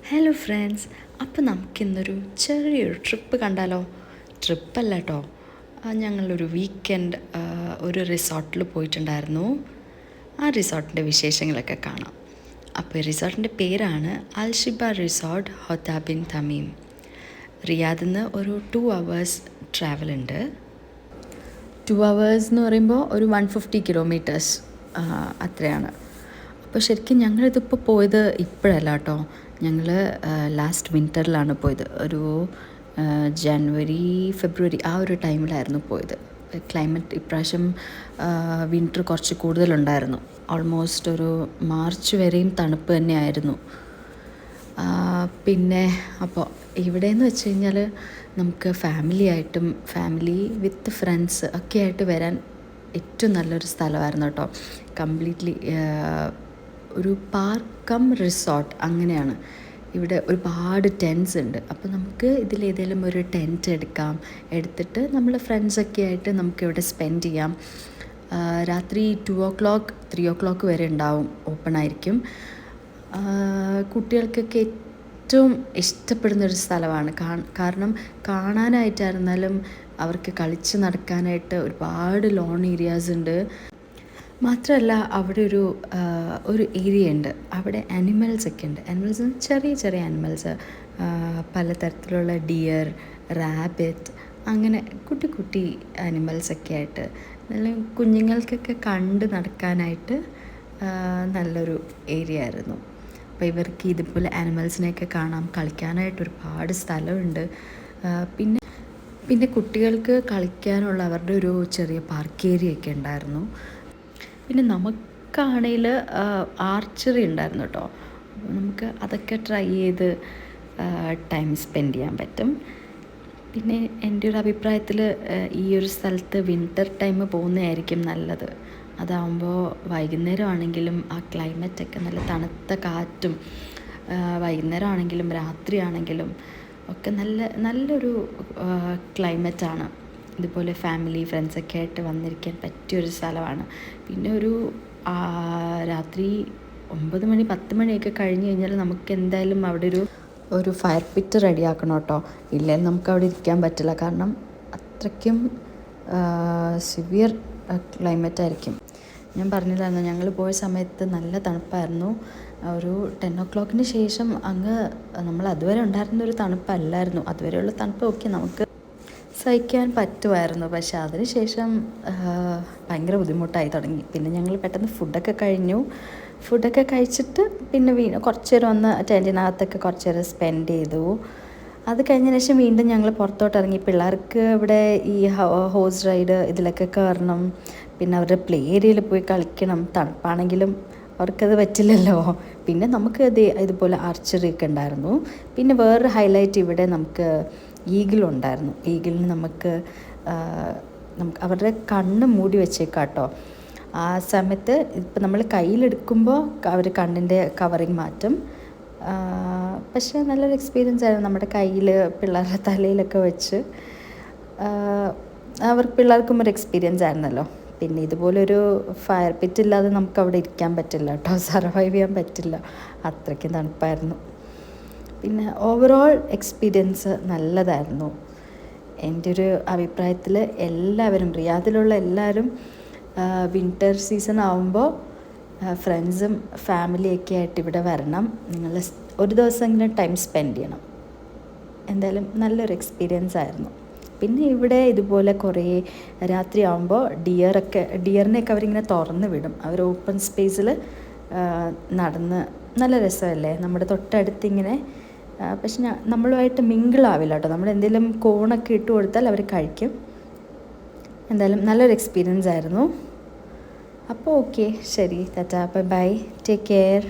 Hello friends, അപ്പോൾ നമുക്കിന്നൊരു ചെറിയൊരു ട്രിപ്പ് കണ്ടാലോ? ട്രിപ്പല്ല കേട്ടോ, ഞങ്ങളൊരു വീക്കെൻഡ് ഒരു റിസോർട്ടിൽ പോയിട്ടുണ്ടായിരുന്നു. ആ റിസോർട്ടിൻ്റെ വിശേഷങ്ങളൊക്കെ കാണാം. അപ്പോൾ റിസോർട്ടിൻ്റെ പേരാണ് അൽഷിബ റിസോർട്ട് ഹൊത്ത ബിൻ തമീം. റിയാദിൽ നിന്ന് ഒരു 2 hours ട്രാവൽ ഉണ്ട്. 2 hours എന്ന് പറയുമ്പോൾ ഒരു 150 kilometers അത്രയാണ്. അപ്പോൾ ശരിക്കും ഞങ്ങളിതിപ്പോൾ പോയത് ഇപ്പോഴല്ല കേട്ടോ, ഞങ്ങൾ ലാസ്റ്റ് വിൻ്ററിലാണ് പോയത്. ഒരു ജനുവരി ഫെബ്രുവരി ആ ഒരു ടൈമിലായിരുന്നു പോയത്. ക്ലൈമറ്റ് ഇപ്രാവശ്യം വിൻ്റർ കുറച്ച് കൂടുതലുണ്ടായിരുന്നു. ഓൾമോസ്റ്റ് ഒരു മാർച്ച് വരെയും തണുപ്പ് തന്നെയായിരുന്നു. പിന്നെ അപ്പോൾ ഇവിടെയെന്ന് വെച്ച് കഴിഞ്ഞാൽ നമുക്ക് ഫാമിലി വിത്ത് ഫ്രണ്ട്സ് ഒക്കെ ആയിട്ട് വരാൻ ഏറ്റവും നല്ലൊരു സ്ഥലമായിരുന്നു കേട്ടോ. കംപ്ലീറ്റ്ലി ഒരു പാർക്ക് റിസോർട്ട് അങ്ങനെയാണ്. ഇവിടെ ഒരുപാട് ടെൻറ്റ്സ് ഉണ്ട്. അപ്പോൾ നമുക്ക് ഇതിലേതെങ്കിലും ഒരു ടെൻറ്റ് എടുത്തിട്ട് നമ്മൾ ഫ്രണ്ട്സൊക്കെ ആയിട്ട് നമുക്കിവിടെ സ്പെൻഡ് ചെയ്യാം. രാത്രി 2 o'clock 3 o'clock വരെ ഉണ്ടാവും, ഓപ്പൺ ആയിരിക്കും. കുട്ടികൾക്കൊക്കെ ഏറ്റവും ഇഷ്ടപ്പെടുന്നൊരു സ്ഥലമാണ്. കാരണം കാണാനായിട്ടായിരുന്നാലും അവർക്ക് കളിച്ച് നടക്കാനായിട്ട് ഒരുപാട് ലോൺ ഏരിയാസ് ഉണ്ട്. മാത്രമല്ല അവിടെ ഒരു ഏരിയ ഉണ്ട്, അവിടെ ആനിമൽസൊക്കെ ഉണ്ട്. ആനിമൽസ് ചെറിയ ചെറിയ ആനിമൽസ്, പലതരത്തിലുള്ള ഡിയർ, റാബിറ്റ്, അങ്ങനെ കുട്ടി കുട്ടി ആനിമൽസൊക്കെ ആയിട്ട് നല്ല കുഞ്ഞുങ്ങൾക്കൊക്കെ കണ്ട് നടക്കാനായിട്ട് നല്ലൊരു ഏരിയ ആയിരുന്നു. അപ്പോൾ ഇവർക്ക് ഇതുപോലെ ആനിമൽസിനെയൊക്കെ കാണാം, കളിക്കാനായിട്ട് ഒരുപാട് സ്ഥലമുണ്ട്. പിന്നെ കുട്ടികൾക്ക് കളിക്കാനുള്ള അവരുടെ ഒരു ചെറിയ പാർക്ക് ഏരിയ ഒക്കെ ഉണ്ടായിരുന്നു. പിന്നെ നമുക്കാണെങ്കിൽ ആർച്ചറി ഉണ്ടായിരുന്നു കേട്ടോ. നമുക്ക് അതൊക്കെ ട്രൈ ചെയ്ത് ടൈം സ്പെൻഡ് ചെയ്യാൻ പറ്റും. പിന്നെ എൻ്റെ ഒരു അഭിപ്രായത്തിൽ ഈ ഒരു സ്ഥലത്ത് വിൻ്റർ ടൈം പോകുന്നതായിരിക്കും നല്ലത്. അതാകുമ്പോൾ വൈകുന്നേരം ആണെങ്കിലും ആ ക്ലൈമറ്റൊക്കെ നല്ല തണുത്ത കാറ്റും, വൈകുന്നേരം ആണെങ്കിലും രാത്രിയാണെങ്കിലും ഒക്കെ നല്ലൊരു ക്ലൈമറ്റാണ്. ഇതുപോലെ ഫാമിലി ഫ്രണ്ട്സൊക്കെ ആയിട്ട് വന്നിരിക്കാൻ പറ്റിയൊരു സ്ഥലമാണ്. പിന്നെ ഒരു രാത്രി 9 മണി 10 മണിയൊക്കെ കഴിഞ്ഞ് കഴിഞ്ഞാൽ നമുക്ക് എന്തായാലും അവിടെ ഒരു ഫയർ പിറ്റ് റെഡിയാക്കണം കേട്ടോ. ഇല്ലെങ്കിൽ നമുക്ക് അവിടെ ഇരിക്കാൻ പറ്റില്ല. കാരണം അത്രയ്ക്കും സിവിയർ ക്ലൈമറ്റായിരിക്കും. ഞാൻ പറഞ്ഞില്ലായിരുന്നു, ഞങ്ങൾ പോയ സമയത്ത് നല്ല തണുപ്പായിരുന്നു. ഒരു 10 o'clock ശേഷം നമ്മൾ അതുവരെ ഉണ്ടായിരുന്നൊരു തണുപ്പല്ലായിരുന്നു. അതുവരെയുള്ള തണുപ്പ് ഓക്കെ നമുക്ക് സഹിക്കാൻ പറ്റുമായിരുന്നു. പക്ഷെ അതിന് ശേഷം ഭയങ്കര ബുദ്ധിമുട്ടായി തുടങ്ങി. പിന്നെ ഞങ്ങൾ പെട്ടെന്ന് ഫുഡൊക്കെ കഴിച്ചിട്ട് പിന്നെ കുറച്ച് നേരം ഒന്ന് ടെൻറ്റിനകത്തൊക്കെ കുറച്ച് നേരം സ്പെൻഡ് ചെയ്തു. അത് കഴിഞ്ഞതിന് ശേഷം വീണ്ടും ഞങ്ങൾ പുറത്തോട്ട് ഇറങ്ങി. പിള്ളേർക്ക് ഇവിടെ ഈ ഹോഴ്സ് റൈഡ് ഇതിലൊക്കെ കയറണം, പിന്നെ അവരുടെ പ്ലേ ഏരിയയിൽ പോയി കളിക്കണം. തണുപ്പാണെങ്കിലും അവർക്കത് പറ്റില്ലല്ലോ. പിന്നെ നമുക്ക് ഇതുപോലെ ആർച്ചറി ഒക്കെ ഉണ്ടായിരുന്നു. പിന്നെ വേറൊരു ഹൈലൈറ്റ്, ഇവിടെ നമുക്ക് ഈഗിളുണ്ടായിരുന്നു. ഈഗിളിന് നമുക്ക് അവരുടെ കണ്ണ് മൂടി വെച്ചേക്കാം കേട്ടോ. ആ സമയത്ത് ഇപ്പം നമ്മൾ കയ്യിലെടുക്കുമ്പോൾ അവർ കണ്ണിൻ്റെ കവറിങ് മാറ്റും. പക്ഷേ നല്ലൊരു എക്സ്പീരിയൻസ് ആയിരുന്നു. നമ്മുടെ കയ്യിൽ പിള്ളേരുടെ തലയിലൊക്കെ വെച്ച് പിള്ളേർക്കും ഒരു എക്സ്പീരിയൻസ് ആയിരുന്നല്ലോ. പിന്നെ ഇതുപോലൊരു ഫയർ പിറ്റ് ഇല്ലാതെ നമുക്ക് അവിടെ ഇരിക്കാൻ പറ്റില്ല കേട്ടോ, സർവൈവ് ചെയ്യാൻ പറ്റില്ല, അത്രയ്ക്കും തണുപ്പായിരുന്നു. പിന്നെ ഓവറോൾ എക്സ്പീരിയൻസ് നല്ലതായിരുന്നു. എൻ്റെ ഒരു അഭിപ്രായത്തിൽ റിയാദിലുള്ള എല്ലാവരും വിൻ്റർ സീസൺ ആകുമ്പോൾ ഫ്രണ്ട്സും ഫാമിലിയൊക്കെ ആയിട്ട് ഇവിടെ വരണം. നിങ്ങൾ ഒരു ദിവസമെങ്കിലും ടൈം സ്പെൻഡ് ചെയ്യണം. എന്തായാലും നല്ലൊരു എക്സ്പീരിയൻസ് ആയിരുന്നു. പിന്നെ ഇവിടെ ഇതുപോലെ കുറേ രാത്രിയാകുമ്പോൾ ഡിയറിനെയൊക്കെ അവരിങ്ങനെ തുറന്ന് വിടും. അവർ ഓപ്പൺ സ്പേസിൽ നടന്ന്, നല്ല രസമല്ലേ, നമ്മുടെ തൊട്ടടുത്തിങ്ങനെ. പക്ഷെ നമ്മളുമായിട്ട് മിങ്കിളാവില്ല കേട്ടോ. നമ്മൾ എന്തെങ്കിലും കോണൊക്കെ ഇട്ട് കൊടുത്താൽ അവർ കഴിക്കും. എന്തായാലും നല്ലൊരു എക്സ്പീരിയൻസ് ആയിരുന്നു. അപ്പോൾ ഓക്കെ, ശരി, ടാറ്റാ, ബൈ, ടേക്ക് കെയർ.